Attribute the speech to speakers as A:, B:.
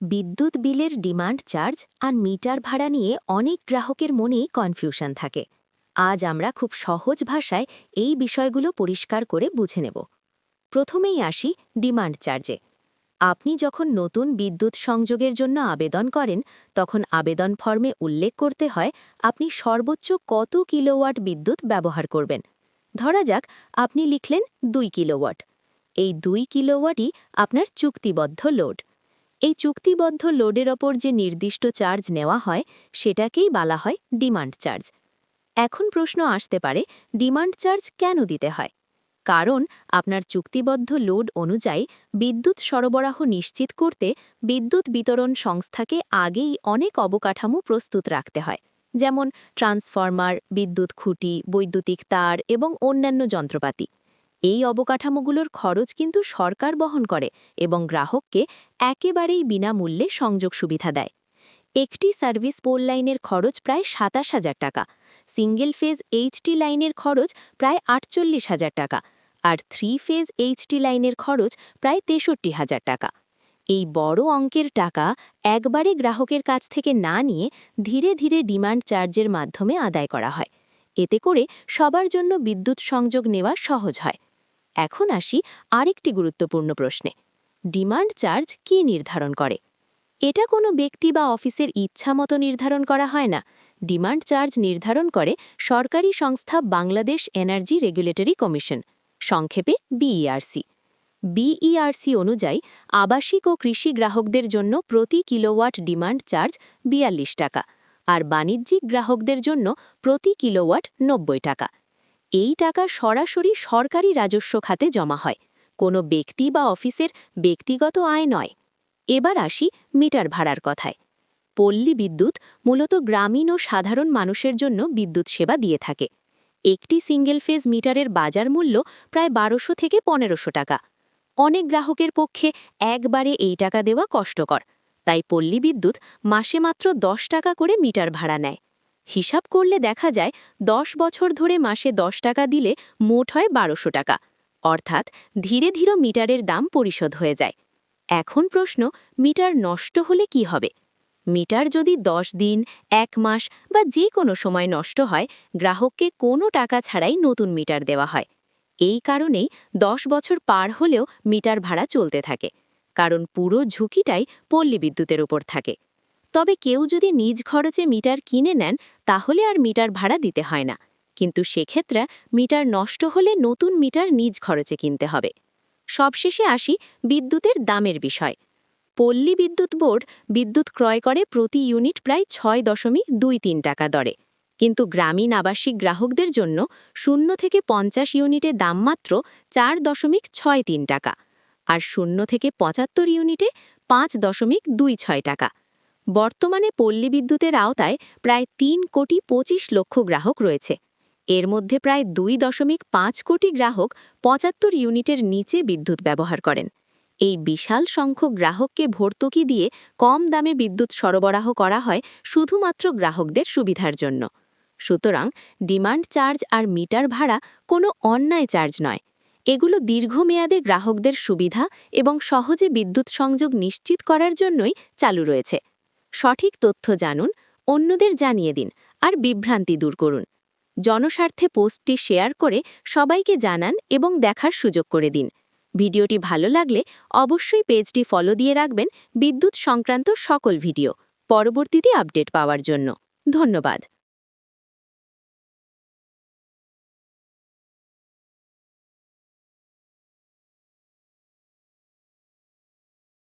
A: বিদ্যুৎ বিলের demand charge আর metre ভাড়া নিয়ে অনেক গ্রাহকের মনেই কনফিউশন থাকে। আজ আমরা খুব সহজ ভাষায় এই বিষয়গুলো পরিষ্কার করে বুঝে নেব। প্রথমেই আসি ডিমান্ড চার্জে। আপনি যখন নতুন বিদ্যুৎ সংযোগের জন্য আবেদন করেন, তখন আবেদন ফর্মে উল্লেখ করতে হয় আপনি সর্বোচ্চ কত কিলোওয়াট বিদ্যুৎ ব্যবহার করবেন। ধরা যাক আপনি লিখলেন 2 কিলোওয়াট। এই 2 কিলোওয়াটই আপনার চুক্তিবদ্ধ লোড। এই চুক্তিবদ্ধ লোডের ওপর যে নির্দিষ্ট চার্জ নেওয়া হয় সেটাকেই বলা হয় ডিমান্ড চার্জ। এখন প্রশ্ন আসতে পারে, ডিমান্ড চার্জ কেন দিতে হয়? কারণ আপনার চুক্তিবদ্ধ লোড অনুযায়ী বিদ্যুৎ সরবরাহ নিশ্চিত করতে বিদ্যুৎ বিতরণ সংস্থাকে আগেই অনেক অবকাঠামো প্রস্তুত রাখতে হয়, যেমন ট্রান্সফরমার, বিদ্যুৎ খুঁটি, বৈদ্যুতিক তার এবং অন্যান্য যন্ত্রপাতি। এই অবকাঠামোগুলোর খরচ কিন্তু সরকার বহন করে এবং গ্রাহককে একেবারেই বিনামূল্যে সংযোগ সুবিধা দেয়। একটি সার্ভিস পোল লাইনের খরচ প্রায় ২৭,০০০ টাকা, সিঙ্গেল ফেজ এইচটি লাইনের খরচ প্রায় ৪৮,০০০ টাকা, আর 3 ফেজ এইচটি লাইনের খরচ প্রায় ৬৩,০০০ টাকা। এই বড় অঙ্কের টাকা একবারে গ্রাহকের কাছ থেকে না নিয়ে ধীরে ধীরে ডিমান্ড চার্জের মাধ্যমে আদায় করা হয়। এতে করে সবার জন্য বিদ্যুৎ সংযোগ নেওয়া সহজ হয়। এখন আসি আরেকটি গুরুত্বপূর্ণ প্রশ্নে। ডিমান্ড চার্জ কি নির্ধারণ করে? এটা কোনো ব্যক্তি বা অফিসের ইচ্ছা মতো নির্ধারণ করা হয় না। ডিমান্ড চার্জ নির্ধারণ করে সরকারি সংস্থা বাংলাদেশ এনার্জি রেগুলেটরি কমিশন, সংক্ষেপে বিইআরসি। বিইআরসি অনুযায়ী আবাসিক ও কৃষি গ্রাহকদের জন্য প্রতি কিলোওয়াট ডিমান্ড চার্জ ৪২ টাকা, আর বাণিজ্যিক গ্রাহকদের জন্য প্রতি কিলোওয়াট ৯০ টাকা। এই টাকা সরাসরি সরকারি রাজস্ব খাতে জমা হয়, কোনো ব্যক্তি বা অফিসের ব্যক্তিগত আয় নয়। এবার আসি মিটার ভাড়ার কথায়। পল্লী বিদ্যুৎ মূলত গ্রামীণ ও সাধারণ মানুষের জন্য বিদ্যুৎ সেবা দিয়ে থাকে। একটি সিঙ্গেল ফেজ মিটারের বাজার মূল্য প্রায় ১২০০ থেকে ১৫০০ টাকা। অনেক গ্রাহকের পক্ষে একবারে এই টাকা দেওয়া কষ্টকর, তাই পল্লী বিদ্যুৎ মাসে মাত্র ১০ টাকা করে মিটার ভাড়া নেয়। হিসাব করলে দেখা যায় ১০ বছর ধরে মাসে ১০ টাকা দিলে মোট হয় ১২০০ টাকা, অর্থাৎ ধীরে ধীরে মিটারের দাম পরিশোধ হয়ে যায়। এখন প্রশ্ন, মিটার নষ্ট হলে কি হবে? মিটার যদি ১০ দিন, ১ মাস বা যে কোনো সময় নষ্ট হয়, গ্রাহককে কোনো টাকা ছাড়াই নতুন মিটার দেওয়া হয়। এই কারণেই ১০ বছর পার হলেও মিটার ভাড়া চলতে থাকে, কারণ পুরো ঝুঁকিটাই পল্লী বিদ্যুতের উপর থাকে। তবে কেউ যদি নিজ খরচে মিটার কিনে নেন, তাহলে আর মিটার ভাড়া দিতে হয় না, কিন্তু সেক্ষেত্রে মিটার নষ্ট হলে নতুন মিটার নিজ খরচে কিনতে হবে। সবশেষে আসি বিদ্যুতের দামের বিষয়। পল্লী বিদ্যুৎ বোর্ড বিদ্যুৎ ক্রয় করে প্রতি ইউনিট প্রায় ৬.২৩ টাকা দরে, কিন্তু গ্রামীণ আবাসিক গ্রাহকদের জন্য ০ থেকে ৫০ ইউনিটে দাম মাত্র ৪.৬৩ টাকা, আর ০ থেকে ৭৫ ইউনিটে ৫.২৬ টাকা। বর্তমানে পল্লী বিদ্যুতের আওতায় প্রায় ৩,২৫,০০,০০০ গ্রাহক রয়েছে। এর মধ্যে প্রায় ২.৫ কোটি গ্রাহক ৭৫ ইউনিটের নিচে বিদ্যুৎ ব্যবহার করেন। এই বিশাল সংখ্যক গ্রাহককে ভর্তুকি দিয়ে কম দামে বিদ্যুৎ সরবরাহ করা হয় শুধুমাত্র গ্রাহকদের সুবিধার জন্য। সুতরাং ডিমান্ড চার্জ আর মিটার ভাড়া কোনো অন্যায় চার্জ নয়। এগুলো দীর্ঘমেয়াদে গ্রাহকদের সুবিধা এবং সহজে বিদ্যুৎ সংযোগ নিশ্চিত করার জন্যই চালু রয়েছে। সঠিক তথ্য জানুন, অন্যদের জানিয়ে দিন, আর বিভ্রান্তি দূর করুন। জনস্বার্থে পোস্টটি শেয়ার করে সবাইকে জানান এবং দেখার সুযোগ করে দিন। ভিডিওটি ভালো লাগলে অবশ্যই পেজটি ফলো দিয়ে রাখবেন বিদ্যুৎ সংক্রান্ত সকল ভিডিও পরবর্তীতে আপডেট পাওয়ার জন্য। ধন্যবাদ।